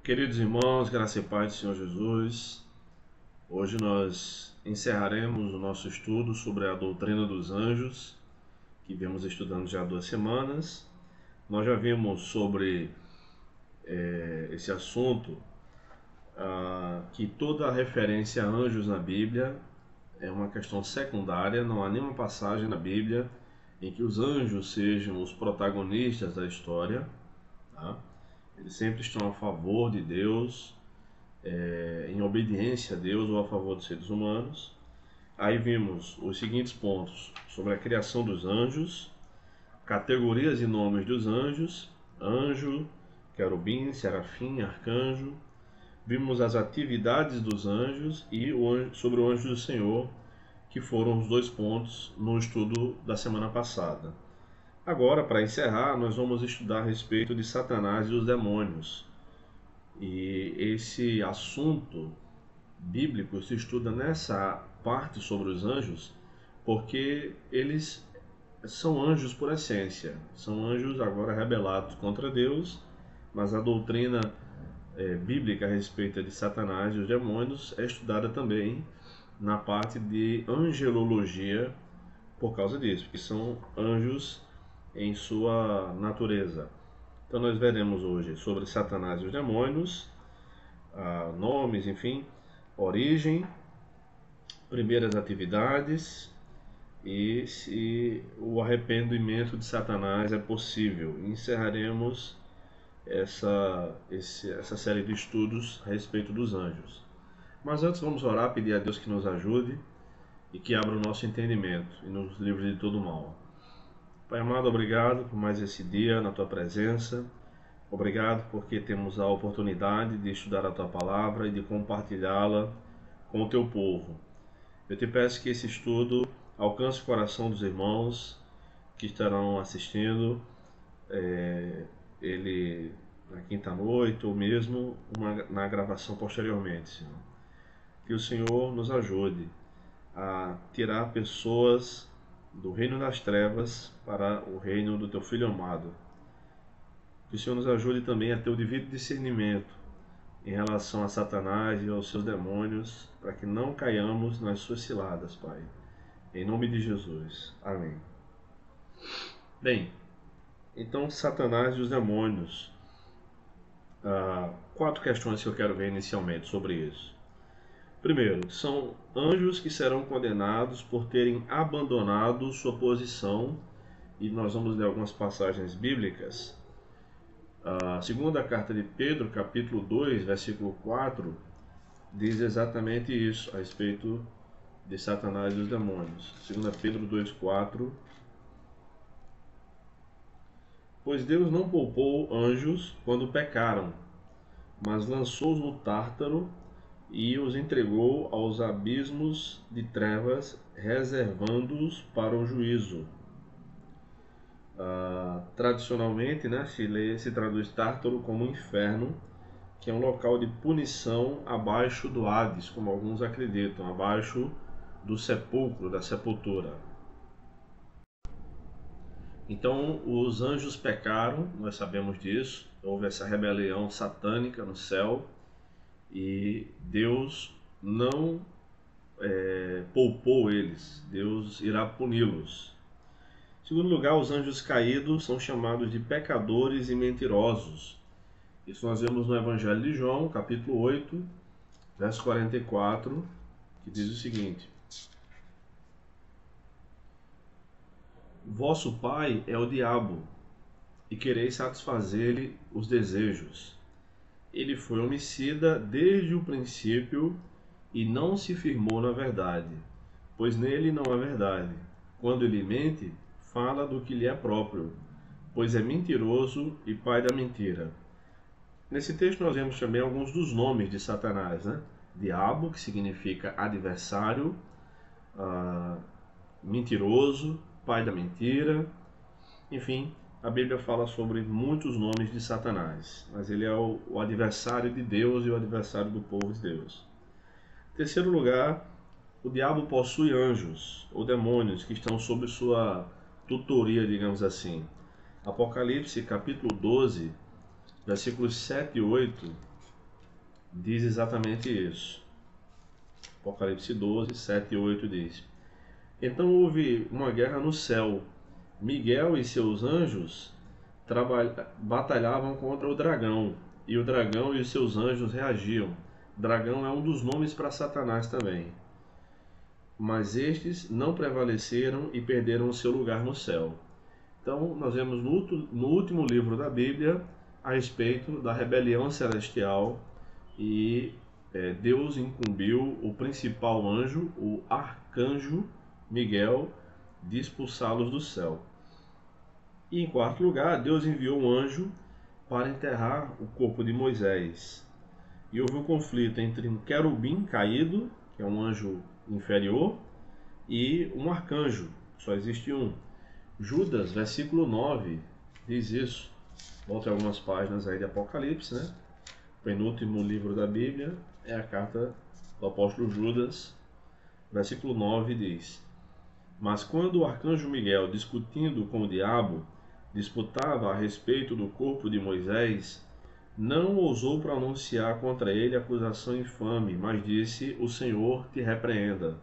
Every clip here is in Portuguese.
Queridos irmãos, graça e paz do Senhor Jesus, hoje nós encerraremos o nosso estudo sobre a doutrina dos anjos, que viemos estudando já há 2 semanas. Nós já vimos sobre esse assunto, que toda referência a anjos na Bíblia é uma questão secundária. Não há nenhuma passagem na Bíblia em que os anjos sejam os protagonistas da história, tá? Eles sempre estão a favor de Deus, em obediência a Deus ou a favor dos seres humanos. Aí vimos os seguintes pontos sobre a criação dos anjos, categorias e nomes dos anjos: anjo, querubim, serafim, arcanjo. Vimos as atividades dos anjos e sobre o anjo do Senhor, que foram os 2 pontos no estudo da semana passada. Agora, para encerrar, nós vamos estudar a respeito de Satanás e os demônios. E esse assunto bíblico se estuda nessa parte sobre os anjos, porque eles são anjos por essência. São anjos agora rebelados contra Deus, mas a doutrina bíblica a respeito de Satanás e os demônios é estudada também na parte de angelologia por causa disso, que são anjos em sua natureza. Então nós veremos hoje sobre Satanás e os demônios, nomes, enfim, origem, primeiras atividades e se o arrependimento de Satanás é possível. Encerraremos essa série de estudos a respeito dos anjos. Mas antes vamos orar, pedir a Deus que nos ajude e que abra o nosso entendimento e nos livre de todo mal. Pai amado, obrigado por mais esse dia na Tua presença. Obrigado porque temos a oportunidade de estudar a Tua palavra e de compartilhá-la com o Teu povo. Eu te peço que esse estudo alcance o coração dos irmãos que estarão assistindo ele na quinta-noite ou mesmo na gravação posteriormente, Senhor. Que o Senhor nos ajude a tirar pessoas do reino das trevas para o reino do Teu Filho amado. Que o Senhor nos ajude também a ter o devido discernimento em relação a Satanás e aos seus demônios, para que não caiamos nas suas ciladas, Pai. Em nome de Jesus. Amém. Bem, então Satanás e os demônios. 4 questões que eu quero ver inicialmente sobre isso. Primeiro, são anjos que serão condenados por terem abandonado sua posição, e nós vamos ler algumas passagens bíblicas. A segunda carta de Pedro, capítulo 2, versículo 4, diz exatamente isso a respeito de Satanás e dos demônios. 2 Pedro 2,4: Pois Deus não poupou anjos quando pecaram, mas lançou-os no Tártaro e os entregou aos abismos de trevas, reservando-os para o juízo. Tradicionalmente, se traduz Tártaro como inferno, que é um local de punição abaixo do Hades, como alguns acreditam, abaixo do sepulcro, da sepultura. Então, os anjos pecaram, nós sabemos disso, houve essa rebelião satânica no céu, e Deus não poupou eles, Deus irá puni-los. Em segundo lugar, os anjos caídos são chamados de pecadores e mentirosos. Isso nós vemos no Evangelho de João, capítulo 8, verso 44, que diz o seguinte: Vosso pai é o diabo, e quereis satisfazer-lhe os desejos. Ele foi homicida desde o princípio e não se firmou na verdade, pois nele não há verdade. Quando ele mente, fala do que lhe é próprio, pois é mentiroso e pai da mentira. Nesse texto nós vemos também alguns dos nomes de Satanás, Diabo, que significa adversário, mentiroso, pai da mentira. Enfim, a Bíblia fala sobre muitos nomes de Satanás, mas ele é o adversário de Deus e o adversário do povo de Deus. Em terceiro lugar, o diabo possui anjos ou demônios que estão sob sua tutoria, digamos assim. Apocalipse capítulo 12, versículos 7 e 8, diz exatamente isso. Apocalipse 12, 7 e 8 diz: Então houve uma guerra no céu. Miguel e seus anjos batalhavam contra o dragão, e o dragão e os seus anjos reagiam. Dragão é um dos nomes para Satanás também. Mas estes não prevaleceram e perderam o seu lugar no céu. Então, nós vemos no último livro da Bíblia a respeito da rebelião celestial e Deus incumbiu o principal anjo, o arcanjo Miguel, de expulsá-los do céu. E em quarto lugar, Deus enviou um anjo para enterrar o corpo de Moisés. E houve um conflito entre um querubim caído, que é um anjo inferior, e um arcanjo, só existe um. Judas, versículo 9, diz isso. Volte algumas páginas aí de Apocalipse, né? O penúltimo livro da Bíblia é a carta do apóstolo Judas, versículo 9 diz: Mas quando o arcanjo Miguel, discutindo com o diabo, disputava a respeito do corpo de Moisés, não ousou pronunciar contra ele acusação infame, mas disse: O Senhor te repreenda.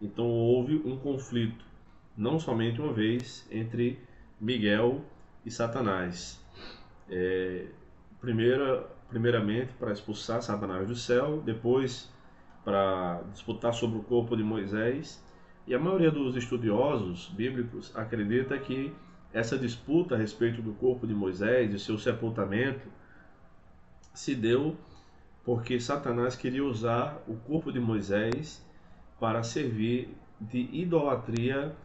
Então houve um conflito, não somente uma vez, entre Miguel e Satanás. Primeiramente para expulsar Satanás do céu, depois para disputar sobre o corpo de Moisés. E a maioria dos estudiosos bíblicos acredita que essa disputa a respeito do corpo de Moisés e seu sepultamento se deu porque Satanás queria usar o corpo de Moisés para servir de idolatria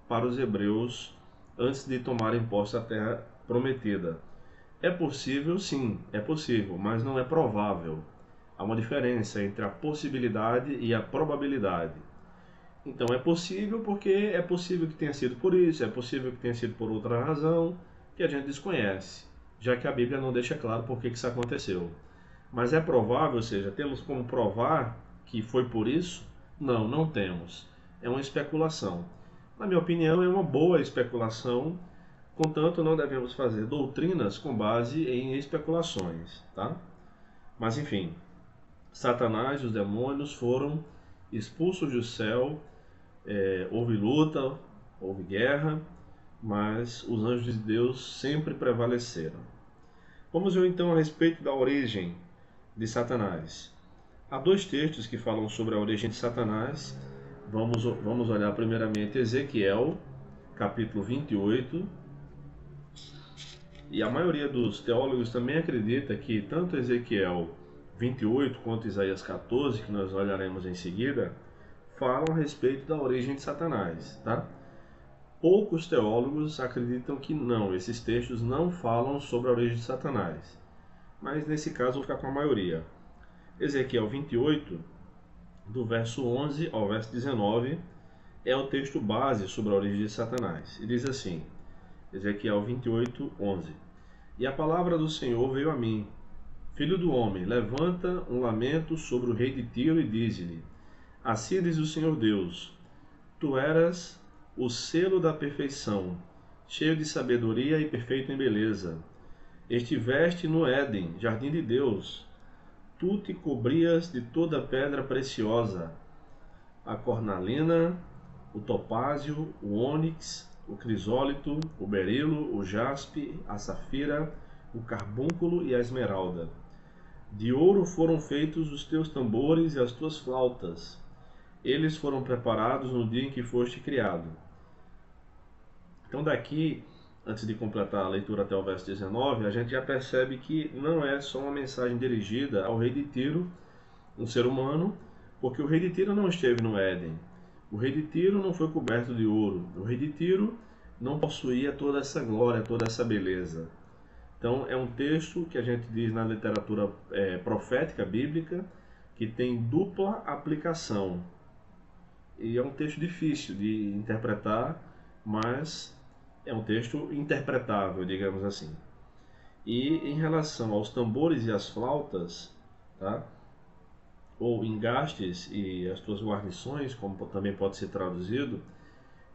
para os hebreus antes de tomarem posse da terra prometida. É possível, sim, é possível, mas não é provável. Há uma diferença entre a possibilidade e a probabilidade. Então é possível porque é possível que tenha sido por isso, é possível que tenha sido por outra razão que a gente desconhece, já que a Bíblia não deixa claro por que isso aconteceu. Mas é provável, ou seja, temos como provar que foi por isso? Não, não temos. É uma especulação. Na minha opinião, é uma boa especulação, contanto não devemos fazer doutrinas com base em especulações, tá? Mas enfim, Satanás e os demônios foram expulsos do céu, houve luta, houve guerra, mas os anjos de Deus sempre prevaleceram. Vamos ver então a respeito da origem de Satanás. Há dois textos que falam sobre a origem de Satanás. Vamos olhar primeiramente Ezequiel, capítulo 28. E a maioria dos teólogos também acredita que tanto Ezequiel 28 quanto Isaías 14, que nós olharemos em seguida, falam a respeito da origem de Satanás, tá? Poucos teólogos acreditam que não, esses textos não falam sobre a origem de Satanás. Mas nesse caso vou ficar com a maioria. Ezequiel 28, do verso 11 ao verso 19, é o texto base sobre a origem de Satanás. E diz assim, Ezequiel 28, 11: E a palavra do Senhor veio a mim: Filho do homem, levanta um lamento sobre o rei de Tiro e diz-lhe: Assim diz o Senhor Deus, tu eras o selo da perfeição, cheio de sabedoria e perfeito em beleza. Estiveste no Éden, jardim de Deus. Tu te cobrias de toda pedra preciosa, a cornalina, o topázio, o ônix, o crisólito, o berilo, o jaspe, a safira, o carbúnculo e a esmeralda. De ouro foram feitos os teus tambores e as tuas flautas. Eles foram preparados no dia em que foste criado. Então daqui, antes de completar a leitura até o verso 19, a gente já percebe que não é só uma mensagem dirigida ao rei de Tiro, um ser humano, porque o rei de Tiro não esteve no Éden. O rei de Tiro não foi coberto de ouro. O rei de Tiro não possuía toda essa glória, toda essa beleza. Então é um texto que a gente diz na literatura profética bíblica que tem dupla aplicação. E é um texto difícil de interpretar, mas é um texto interpretável, digamos assim. E em relação aos tambores e às flautas, tá? Ou engastes e as tuas guarnições, como também pode ser traduzido,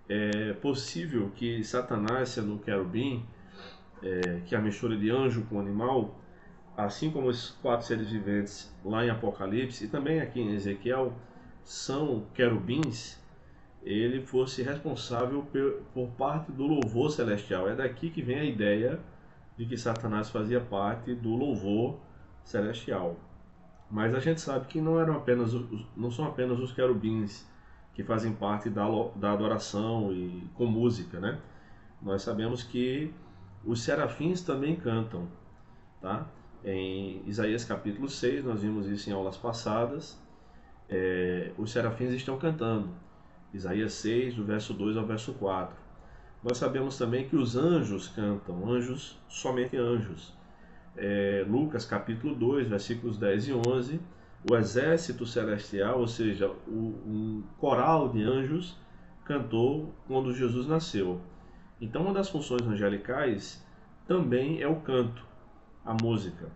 é possível que Satanás, sendo um querubim, que é a mistura de anjo com animal, assim como os 4 seres viventes lá em Apocalipse e também aqui em Ezequiel são querubins, ele fosse responsável por parte do louvor celestial. É daqui que vem a ideia de que Satanás fazia parte do louvor celestial. Mas a gente sabe que não são apenas os querubins que fazem parte da adoração e com música, né? Nós sabemos que os serafins também cantam, tá? Em Isaías capítulo 6, nós vimos isso em aulas passadas, os serafins estão cantando. Isaías 6, do verso 2 ao verso 4. Nós sabemos também que os anjos cantam, anjos, somente anjos. Lucas capítulo 2, versículos 10 e 11, o exército celestial, ou seja, um coral de anjos, cantou quando Jesus nasceu. Então, uma das funções angelicais também é o canto, a música.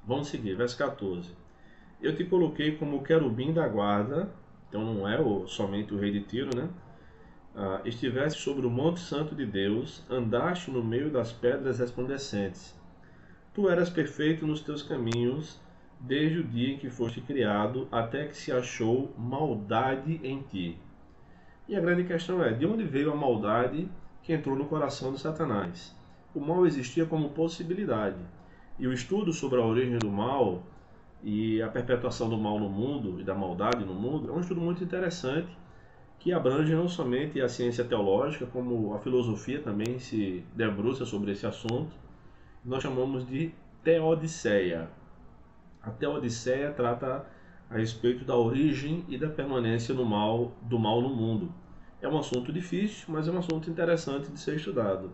Vamos seguir, verso 14. Eu te coloquei como querubim da guarda, então não é somente o rei de Tiro, né? Estiveste sobre o monte santo de Deus, andaste no meio das pedras resplandecentes. Tu eras perfeito nos teus caminhos, desde o dia em que foste criado, até que se achou maldade em ti. E a grande questão é, de onde veio a maldade que entrou no coração de Satanás? O mal existia como possibilidade. E o estudo sobre a origem do mal e a perpetuação do mal no mundo e da maldade no mundo é um estudo muito interessante que abrange não somente a ciência teológica, como a filosofia também se debruça sobre esse assunto. Nós chamamos de teodiceia. A teodiceia trata a respeito da origem e da permanência do mal no mundo. É um assunto difícil, mas é um assunto interessante de ser estudado.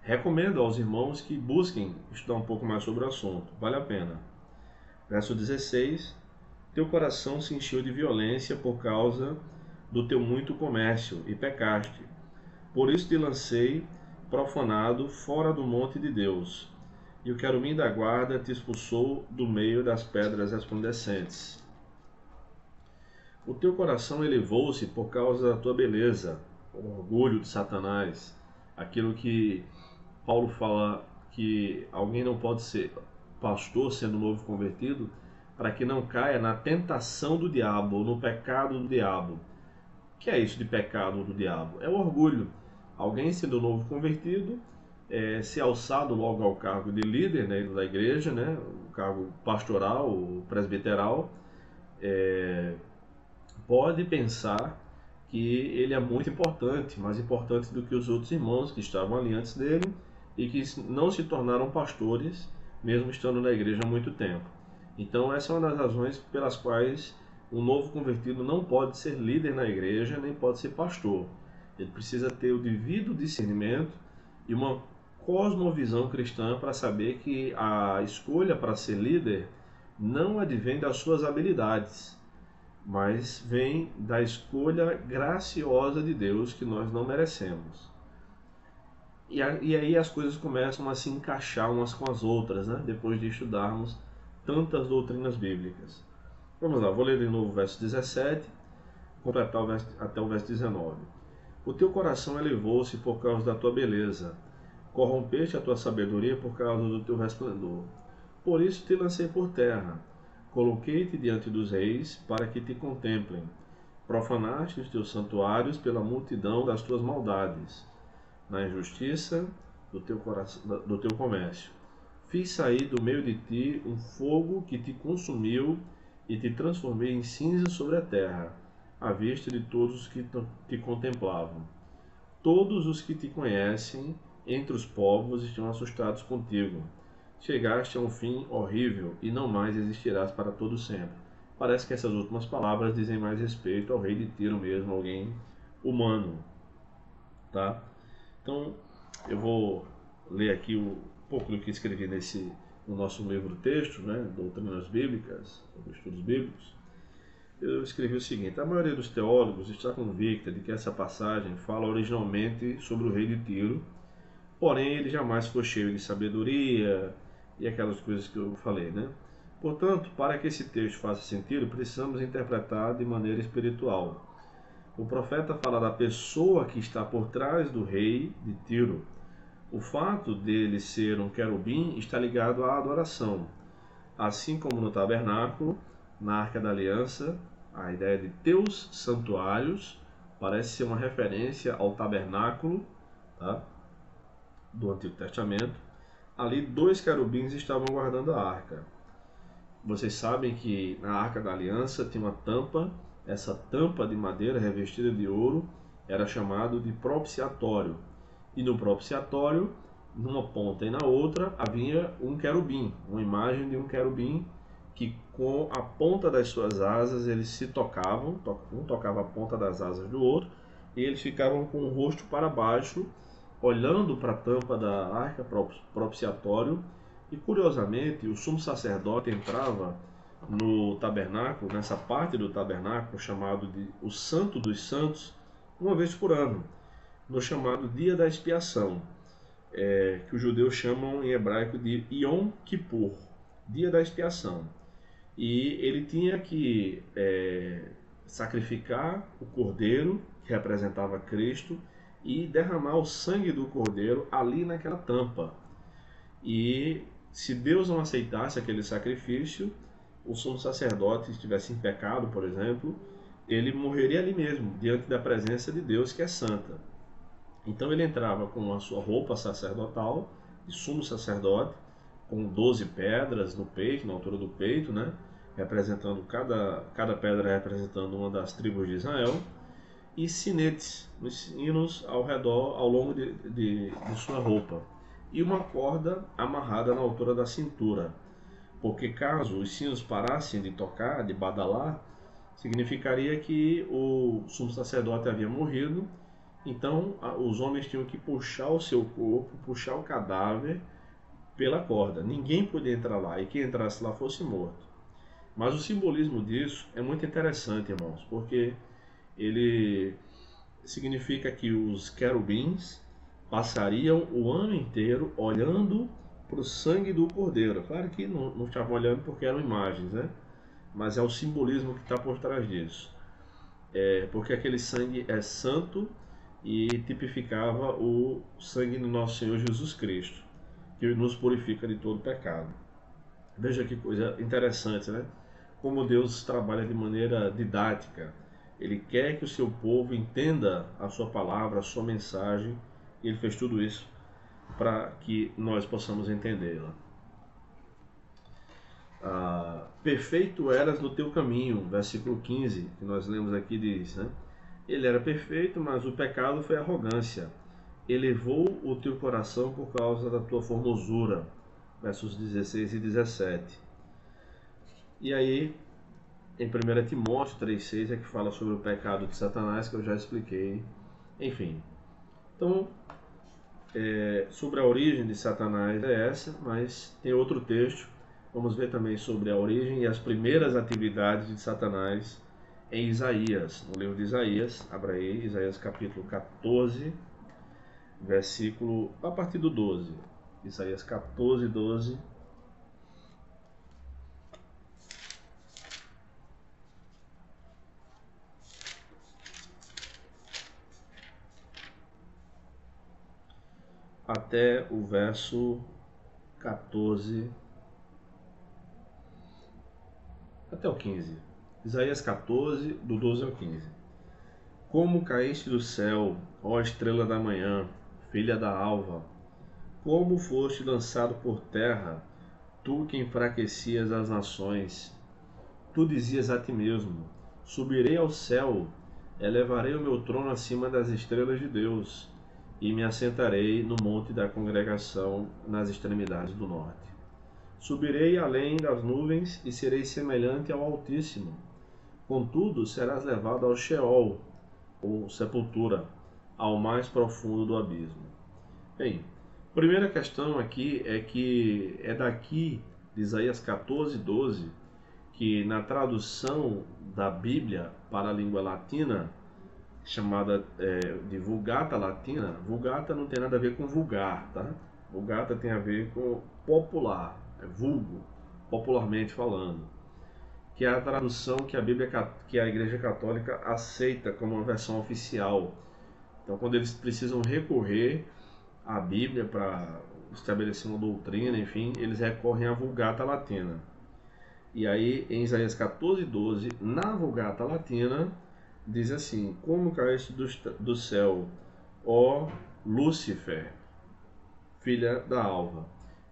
Recomendo aos irmãos que busquem estudar um pouco mais sobre o assunto, vale a pena. Verso 16: Teu coração se encheu de violência por causa do teu muito comércio, e pecaste. Por isso te lancei profanado fora do monte de Deus, e o querubim da guarda te expulsou do meio das pedras resplandecentes. O teu coração elevou-se por causa da tua beleza, o orgulho de Satanás, aquilo que Paulo fala que alguém não pode ser pastor sendo novo convertido, para que não caia na tentação do diabo, ou no pecado do diabo. O que é isso de pecado do diabo? É o orgulho. Alguém sendo novo convertido, se alçado logo ao cargo de líder, né, da igreja, né, o cargo pastoral, o presbiteral, pode pensar que ele é muito importante, mais importante do que os outros irmãos que estavam ali antes dele e que não se tornaram pastores, mesmo estando na igreja há muito tempo. Então essa é uma das razões pelas quais um novo convertido não pode ser líder na igreja, nem pode ser pastor. Ele precisa ter o devido discernimento e uma cosmovisão cristã para saber que a escolha para ser líder não advém das suas habilidades, mas vem da escolha graciosa de Deus que nós não merecemos. E aí as coisas começam a se encaixar umas com as outras, né? Depois de estudarmos tantas doutrinas bíblicas. Vamos lá, vou ler de novo o verso 17, completar até o verso 19. O teu coração elevou-se por causa da tua beleza, corrompeste a tua sabedoria por causa do teu resplendor. Por isso te lancei por terra, coloquei-te diante dos reis para que te contemplem. Profanaste os teus santuários pela multidão das tuas maldades, na injustiça do teu comércio. Fiz sair do meio de ti um fogo que te consumiu e te transformei em cinza sobre a terra, à vista de todos os que te contemplavam. Todos os que te conhecem entre os povos estão assustados contigo. Chegaste a um fim horrível e não mais existirás para todo sempre. Parece que essas últimas palavras dizem mais respeito ao rei de Tiro mesmo, alguém humano, tá? Então, eu vou ler aqui um pouco do que escrevi no nosso livro texto, né, Doutrinas Bíblicas, Estudos Bíblicos. Eu escrevi o seguinte: a maioria dos teólogos está convicta de que essa passagem fala originalmente sobre o rei de Tiro, porém ele jamais foi cheio de sabedoria e aquelas coisas que eu falei, né? Portanto, para que esse texto faça sentido, precisamos interpretar de maneira espiritual. O profeta fala da pessoa que está por trás do rei de Tiro. O fato dele ser um querubim está ligado à adoração. Assim como no tabernáculo, na Arca da Aliança, a ideia de teus santuários parece ser uma referência ao tabernáculo, tá, do Antigo Testamento. Ali 2 querubins estavam guardando a arca. Vocês sabem que na Arca da Aliança tinha uma tampa, essa tampa de madeira revestida de ouro era chamado de propiciatório. E no propiciatório, numa ponta e na outra, havia um querubim, uma imagem de um querubim que com a ponta das suas asas eles se tocavam, um tocava a ponta das asas do outro, e eles ficavam com o rosto para baixo, olhando para a tampa da arca propiciatório. E curiosamente, o sumo sacerdote entrava no tabernáculo, nessa parte do tabernáculo chamado de o Santo dos Santos, uma vez por ano, no chamado Dia da Expiação, que os judeus chamam em hebraico de Yom Kippur, Dia da Expiação. E ele tinha que sacrificar o cordeiro, que representava Cristo, e derramar o sangue do cordeiro ali naquela tampa. E se Deus não aceitasse aquele sacrifício, o sumo sacerdote estivesse em pecado, por exemplo, ele morreria ali mesmo, diante da presença de Deus, que é santa. Então ele entrava com a sua roupa sacerdotal, de sumo sacerdote, com 12 pedras no peito, na altura do peito, né? Representando cada pedra representando uma das tribos de Israel, e sinetes, os sinos ao redor, ao longo de sua roupa, e uma corda amarrada na altura da cintura, porque caso os sinos parassem de tocar, de badalar, significaria que o sumo sacerdote havia morrido. Então os homens tinham que puxar o seu corpo, puxar o cadáver pela corda. Ninguém podia entrar lá, e quem entrasse lá fosse morto. Mas o simbolismo disso é muito interessante, irmãos, porque ele significa que os querubins passariam o ano inteiro olhando para o sangue do cordeiro. Claro que não estavam olhando porque eram imagens, né? Mas é o simbolismo que está por trás disso. Porque aquele sangue é santo e tipificava o sangue do nosso Senhor Jesus Cristo, que nos purifica de todo pecado. Veja que coisa interessante, né? Como Deus trabalha de maneira didática. Ele quer que o seu povo entenda a sua palavra, a sua mensagem, e ele fez tudo isso para que nós possamos entendê-la. Perfeito eras no teu caminho, versículo 15, que nós lemos aqui, diz, né? Ele era perfeito, mas o pecado foi arrogância. Elevou o teu coração por causa da tua formosura, versos 16 e 17. E aí, em 1 Timóteo 3,6 é que fala sobre o pecado de Satanás, que eu já expliquei. Enfim, então, sobre a origem de Satanás é essa, mas tem outro texto. Vamos ver também sobre a origem e as primeiras atividades de Satanás em Isaías, no livro de Isaías. Abra aí, Isaías capítulo 14, versículo a partir do 12. Isaías 14, 12. Até o verso 14, até o 15. Isaías 14, do 12 ao 15. Como caíste do céu, ó estrela da manhã, filha da alva, como foste lançado por terra, tu que enfraquecias as nações. Tu dizias a ti mesmo: subirei ao céu, elevarei o meu trono acima das estrelas de Deus, e me assentarei no monte da congregação nas extremidades do norte. Subirei além das nuvens e serei semelhante ao Altíssimo. Contudo, serás levado ao Sheol, ou sepultura, ao mais profundo do abismo. Bem, a primeira questão aqui é que é daqui, de Isaías 14, 12, que na tradução da Bíblia para a língua latina, chamada de Vulgata Latina, Vulgata não tem nada a ver com vulgar, tá? Vulgata tem a ver com popular, vulgo, popularmente falando, que é a tradução que a Igreja Católica aceita como uma versão oficial. Então, quando eles precisam recorrer a Bíblia para estabelecer uma doutrina, enfim, eles recorrem à Vulgata Latina. E aí, em Isaías 14:12, na Vulgata Latina, diz assim: como caíste do céu, ó Lúcifer, filha da alva.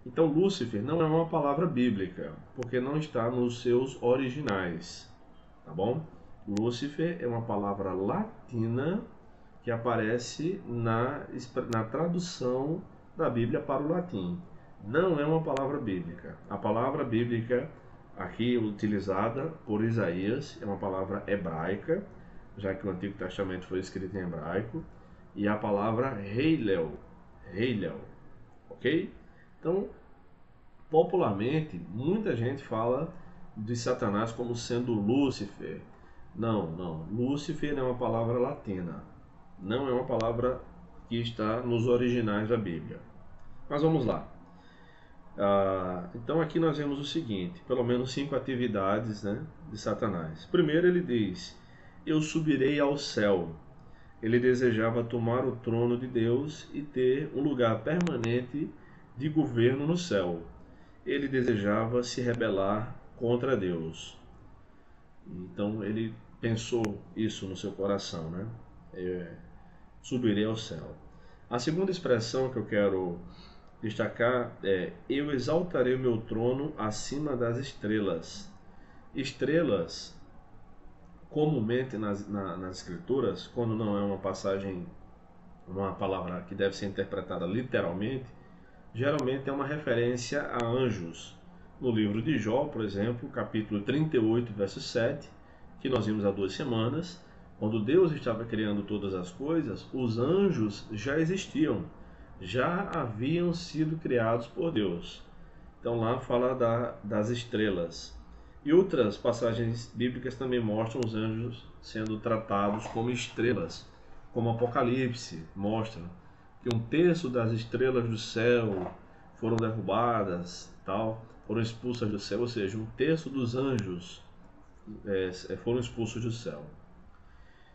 Então, Lúcifer não é uma palavra bíblica, porque não está nos seus originais, tá bom? Lúcifer é uma palavra latina que aparece na tradução da Bíblia para o latim. Não é uma palavra bíblica. A palavra bíblica aqui utilizada por Isaías é uma palavra hebraica, já que o Antigo Testamento foi escrito em hebraico, e a palavra Heilel, ok? Então, popularmente, muita gente fala de Satanás como sendo Lúcifer. Não. Lúcifer é uma palavra latina. Não é uma palavra que está nos originais da Bíblia. Mas vamos lá. Então aqui nós vemos o seguinte, pelo menos 5 atividades, né, de Satanás. Primeiro ele diz: eu subirei ao céu. Ele desejava tomar o trono de Deus e ter um lugar permanente de governo no céu. Ele desejava se rebelar contra Deus. Então ele pensou isso no seu coração, né? Subirei ao céu. A segunda expressão que eu quero destacar é: eu exaltarei o meu trono acima das estrelas. Estrelas, comumente nas escrituras, quando não é uma passagem, uma palavra que deve ser interpretada literalmente, geralmente é uma referência a anjos. No livro de Jó, por exemplo, capítulo 38, verso 7, que nós vimos há 2 semanas, quando Deus estava criando todas as coisas, os anjos já existiam, já haviam sido criados por Deus. Então lá fala das estrelas. E outras passagens bíblicas também mostram os anjos sendo tratados como estrelas, como Apocalipse mostra que 1/3 das estrelas do céu foram derrubadas, foram expulsas do céu, ou seja, 1/3 dos anjos foram expulsos do céu.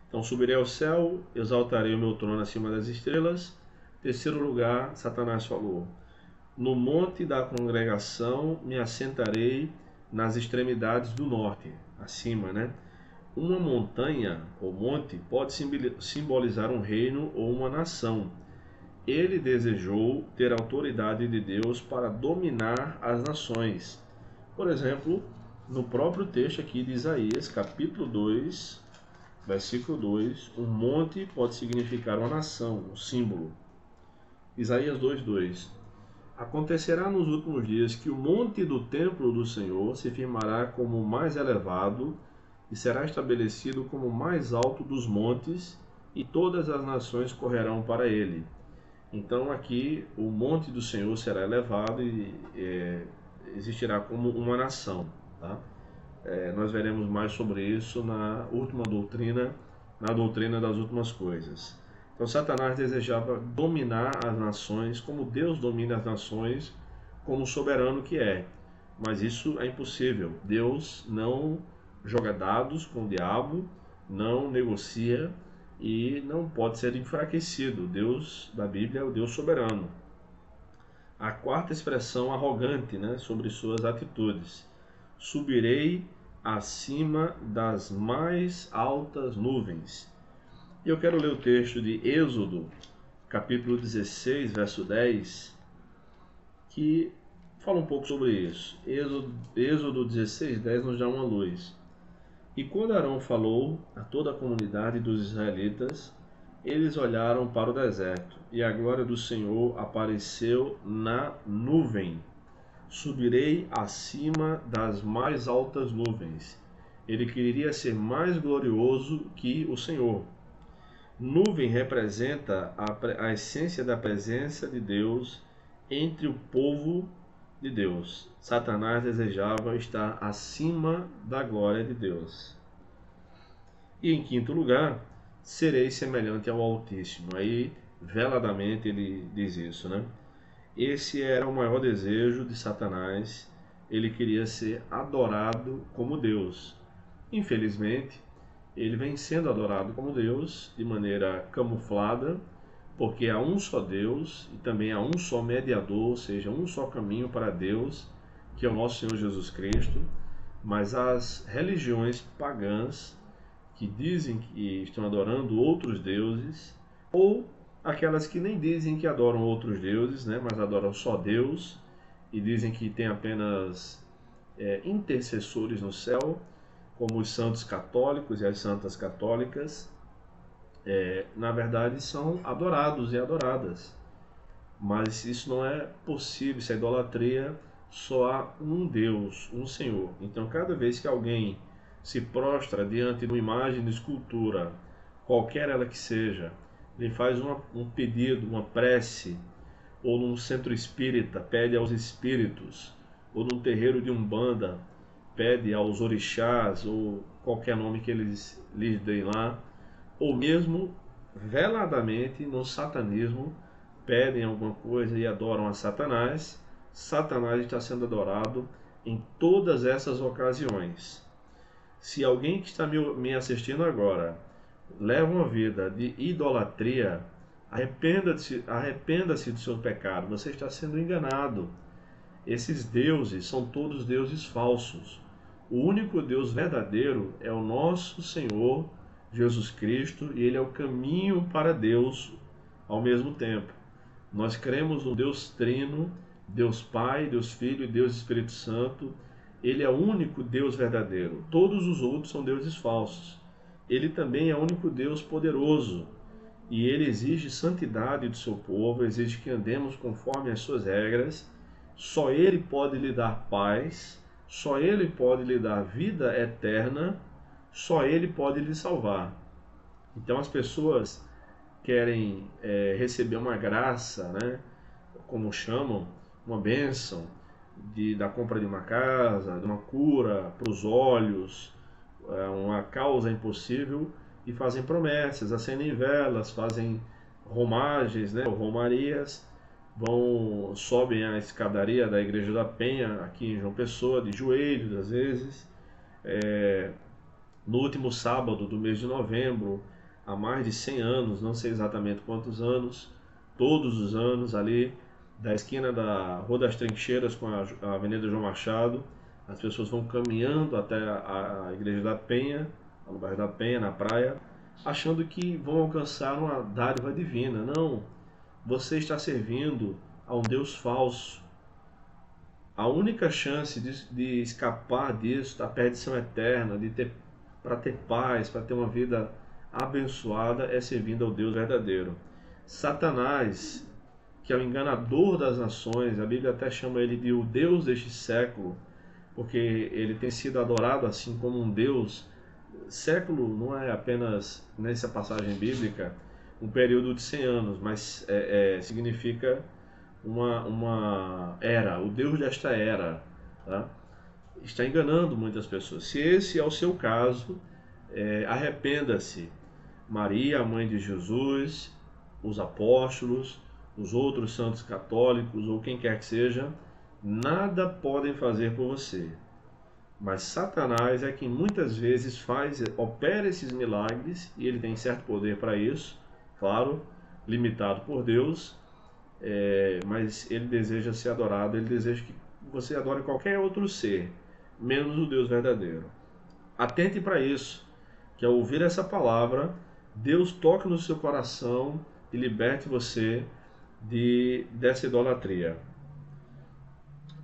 Então subirei ao céu, exaltarei o meu trono acima das estrelas. Terceiro lugar, Satanás falou: no monte da congregação me assentarei nas extremidades do norte, acima, né? Uma montanha ou monte pode simbolizar um reino ou uma nação. Ele desejou ter a autoridade de Deus para dominar as nações. Por exemplo, no próprio texto aqui de Isaías, capítulo 2, versículo 2, um monte pode significar uma nação, um símbolo. Isaías 2:2. Acontecerá nos últimos dias que o monte do templo do Senhor se firmará como o mais elevado e será estabelecido como o mais alto dos montes, e todas as nações correrão para ele. Então aqui o monte do Senhor será elevado e existirá como uma nação. Tá? Nós veremos mais sobre isso na última doutrina, na doutrina das últimas coisas. Então Satanás desejava dominar as nações como Deus domina as nações, como soberano que é. Mas isso é impossível. Deus não joga dados com o diabo, não negocia e não pode ser enfraquecido. Deus da Bíblia é o Deus soberano. A quarta expressão arrogante, né, sobre suas atitudes: subirei acima das mais altas nuvens. E eu quero ler o texto de Êxodo, capítulo 16, verso 10, que fala um pouco sobre isso. Êxodo 16, 10 nos dá uma luz. E quando Arão falou a toda a comunidade dos israelitas, eles olharam para o deserto, e a glória do Senhor apareceu na nuvem. Subirei acima das mais altas nuvens. Ele queria ser mais glorioso que o Senhor. Nuvem representa a essência da presença de Deus entre o povo de Deus. Satanás desejava estar acima da glória de Deus. E em quinto lugar, serei semelhante ao Altíssimo. Aí, veladamente, ele diz isso, né? Esse era o maior desejo de Satanás. Ele queria ser adorado como Deus. Infelizmente, ele vem sendo adorado como Deus de maneira camuflada, porque há um só Deus e também há um só mediador, ou seja, um só caminho para Deus, que é o nosso Senhor Jesus Cristo. Mas as religiões pagãs que dizem que estão adorando outros deuses, ou aquelas que nem dizem que adoram outros deuses, né, mas adoram só Deus e dizem que tem apenas intercessores no céu, como os santos católicos e as santas católicas, na verdade são adorados e adoradas. Mas isso não é possível, isso é idolatria, só há um Deus, um Senhor. Então cada vez que alguém se prostra diante de uma imagem de escultura, qualquer ela que seja, ele faz um pedido, uma prece, ou num centro espírita, pede aos espíritos, ou num terreiro de umbanda, pede aos orixás, ou qualquer nome que eles lhes deem lá, ou mesmo veladamente no satanismo, pedem alguma coisa e adoram a Satanás. Satanás está sendo adorado em todas essas ocasiões. Se alguém que está me assistindo agora leva uma vida de idolatria, arrependa-se do seu pecado. Você está sendo enganado. Esses deuses são todos deuses falsos. O único Deus verdadeiro é o nosso Senhor Jesus Cristo, e Ele é o caminho para Deus ao mesmo tempo. Nós cremos no Deus Trino, Deus Pai, Deus Filho e Deus Espírito Santo. Ele é o único Deus verdadeiro. Todos os outros são deuses falsos. Ele também é o único Deus poderoso. E Ele exige santidade do seu povo, exige que andemos conforme as suas regras. Só Ele pode lhe dar paz, só Ele pode lhe dar vida eterna, só Ele pode lhe salvar. Então as pessoas querem receber uma graça, né, como chamam, uma bênção da compra de uma casa, de uma cura para os olhos, uma causa impossível, e fazem promessas, acendem velas, fazem romagens, né, romarias, sobem a escadaria da Igreja da Penha, aqui em João Pessoa, de joelhos às vezes, no último sábado do mês de novembro, há mais de 100 anos, não sei exatamente quantos anos, todos os anos ali, da esquina da Rua das Trincheiras com a Avenida João Machado, as pessoas vão caminhando até a Igreja da Penha, no bairro da Penha, na praia, achando que vão alcançar uma dádiva divina. Não, você está servindo a um Deus falso. A única chance de escapar disso, da perdição eterna, para ter paz, para ter uma vida abençoada, é servindo ao Deus verdadeiro. Satanás, que é o enganador das nações, a Bíblia até chama ele de o Deus deste século, porque ele tem sido adorado assim como um Deus. Século não é apenas, nessa passagem bíblica, um período de 100 anos, mas significa uma era, o Deus desta era, tá? Está enganando muitas pessoas. Se esse é o seu caso, arrependa-se. Maria, a mãe de Jesus, os apóstolos, os outros santos católicos ou quem quer que seja, nada podem fazer por você. Mas Satanás é quem muitas vezes opera esses milagres, e ele tem certo poder para isso, claro, limitado por Deus, mas ele deseja ser adorado, ele deseja que você adore qualquer outro ser, menos o Deus verdadeiro. Atente para isso, que ao ouvir essa palavra, Deus toque no seu coração e liberte você dessa idolatria.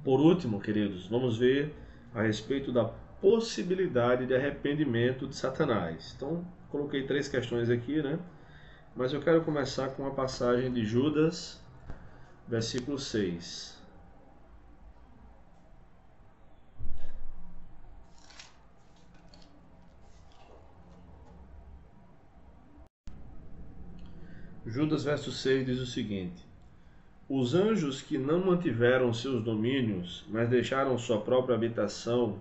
Por último, queridos, vamos ver a respeito da possibilidade de arrependimento de Satanás. Então, coloquei 3 questões aqui, né? Mas eu quero começar com a passagem de Judas, versículo 6. Judas, verso 6, diz o seguinte: os anjos que não mantiveram seus domínios, mas deixaram sua própria habitação,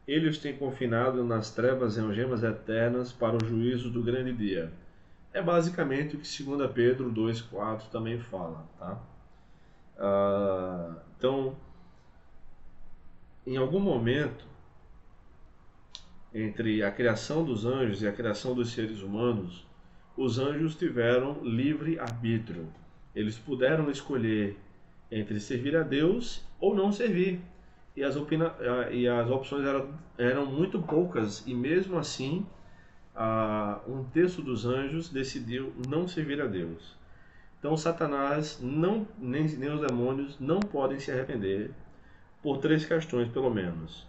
ele os tem confinado nas trevas e algemas eternas para o juízo do grande dia. É basicamente o que 2 Pedro 2,4 também fala, tá? Então, em algum momento, entre a criação dos anjos e a criação dos seres humanos, os anjos tiveram livre arbítrio. Eles puderam escolher entre servir a Deus ou não servir. E as opções eram muito poucas, e mesmo assim, um terço dos anjos decidiu não servir a Deus. Então, Satanás nem os demônios não podem se arrepender por 3 questões, pelo menos.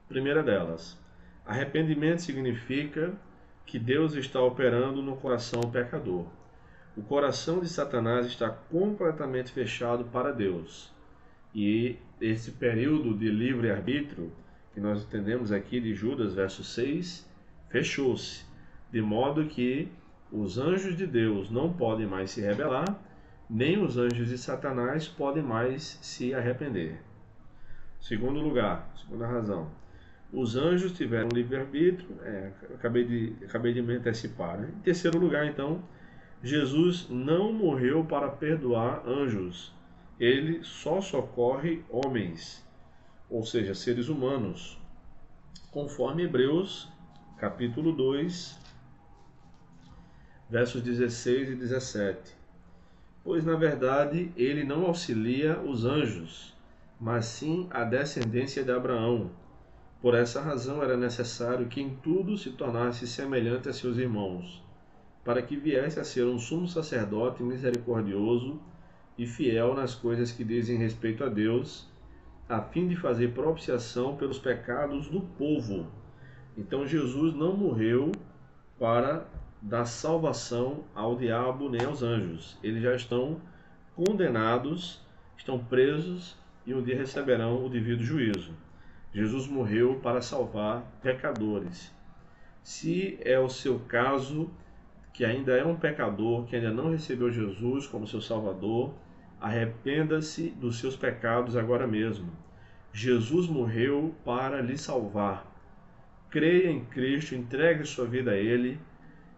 Primeira delas, arrependimento significa que Deus está operando no coração pecador. O coração de Satanás está completamente fechado para Deus. E esse período de livre-arbítrio, que nós entendemos aqui de Judas, verso 6, fechou-se. De modo que os anjos de Deus não podem mais se rebelar, nem os anjos de Satanás podem mais se arrepender. Segundo lugar, segunda razão, os anjos tiveram livre-arbítrio, acabei de me antecipar. Né? Em terceiro lugar, então, Jesus não morreu para perdoar anjos. Ele só socorre homens, ou seja, seres humanos, conforme Hebreus, capítulo 2, versos 16 e 17. Pois, na verdade, ele não auxilia os anjos, mas sim a descendência de Abraão. Por essa razão era necessário que em tudo se tornasse semelhante a seus irmãos, para que viesse a ser um sumo sacerdote misericordioso e fiel nas coisas que dizem respeito a Deus, a fim de fazer propiciação pelos pecados do povo. Então Jesus não morreu para dar salvação ao diabo nem aos anjos. Eles já estão condenados, estão presos e um dia receberão o devido juízo. Jesus morreu para salvar pecadores. Se é o seu caso, que ainda é um pecador, que ainda não recebeu Jesus como seu Salvador, arrependa-se dos seus pecados agora mesmo. Jesus morreu para lhe salvar. Creia em Cristo, entregue sua vida a Ele,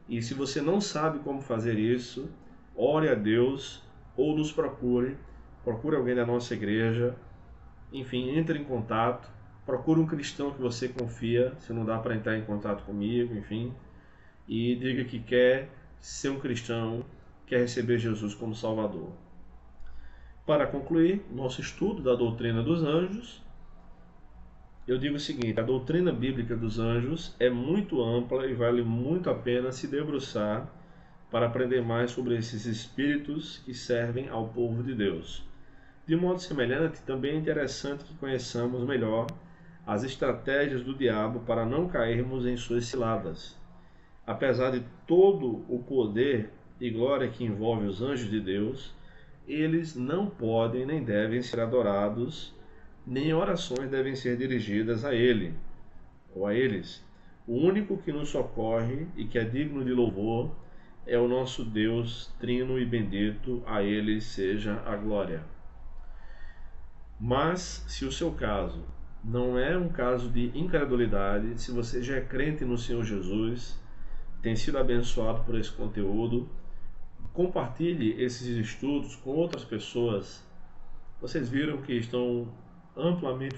e se você não sabe como fazer isso, ore a Deus ou nos procure alguém da nossa igreja, enfim, entre em contato, procure um cristão que você confia, se não dá para entrar em contato comigo, enfim, e diga que quer ser um cristão, quer receber Jesus como Salvador. Para concluir nosso estudo da doutrina dos anjos, eu digo o seguinte: a doutrina bíblica dos anjos é muito ampla e vale muito a pena se debruçar para aprender mais sobre esses espíritos que servem ao povo de Deus. De modo semelhante, também é interessante que conheçamos melhor as estratégias do diabo para não cairmos em suas ciladas. Apesar de todo o poder e glória que envolve os anjos de Deus, eles não podem nem devem ser adorados, nem orações devem ser dirigidas a ele ou a eles. O único que nos socorre e que é digno de louvor é o nosso Deus trino e bendito, a ele seja a glória. Mas, se o seu caso não é um caso de incredulidade, se você já é crente no Senhor Jesus, tem sido abençoado por esse conteúdo, compartilhe esses estudos com outras pessoas. Vocês viram que estão amplamente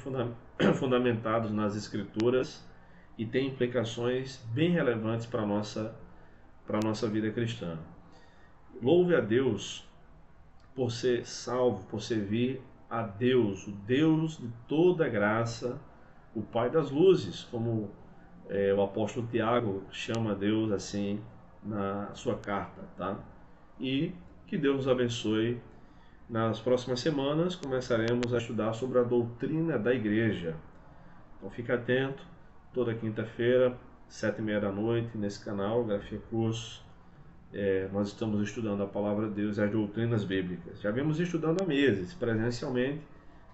fundamentados nas Escrituras e têm implicações bem relevantes para a nossa vida cristã. Louve a Deus por ser salvo, por servir a Deus, o Deus de toda graça, o Pai das luzes, como o apóstolo Tiago chama Deus assim na sua carta, tá? E que Deus nos abençoe. Nas próximas semanas começaremos a estudar sobre a doutrina da igreja. Então fique atento, toda quinta-feira, 7h30 da noite, nesse canal, Grafia Curso. Nós estamos estudando a Palavra de Deus e as doutrinas bíblicas. Já vimos estudando há meses, presencialmente,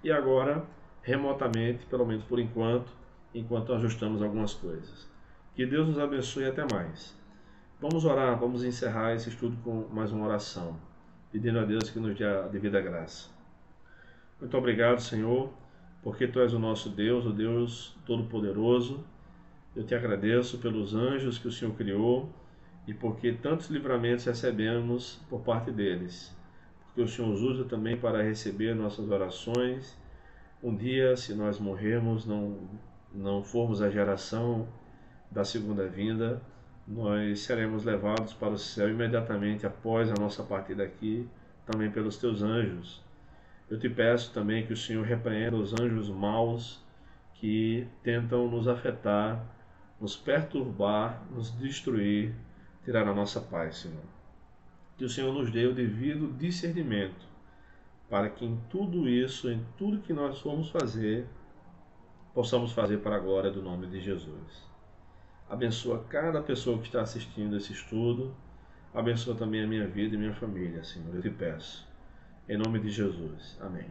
e agora remotamente, pelo menos por enquanto ajustamos algumas coisas. Que Deus nos abençoe e até mais. Vamos orar, vamos encerrar esse estudo com mais uma oração, pedindo a Deus que nos dê a devida graça. Muito obrigado, Senhor, porque Tu és o nosso Deus, o Deus Todo-Poderoso. Eu Te agradeço pelos anjos que o Senhor criou e porque tantos livramentos recebemos por parte deles. Porque o Senhor os usa também para receber nossas orações. Um dia, se nós morrermos, não formos a geração da segunda vinda, nós seremos levados para o céu imediatamente após a nossa partida aqui, também pelos teus anjos. Eu te peço também que o Senhor repreenda os anjos maus que tentam nos afetar, nos perturbar, nos destruir, tirar a nossa paz, Senhor. Que o Senhor nos dê o devido discernimento, para que em tudo isso, em tudo que nós formos fazer, possamos fazer para a glória do nome de Jesus. Abençoa cada pessoa que está assistindo esse estudo, abençoa também a minha vida e minha família, Senhor, eu te peço. Em nome de Jesus. Amém.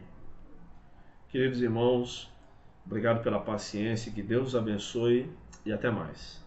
Queridos irmãos, obrigado pela paciência, que Deus os abençoe e até mais.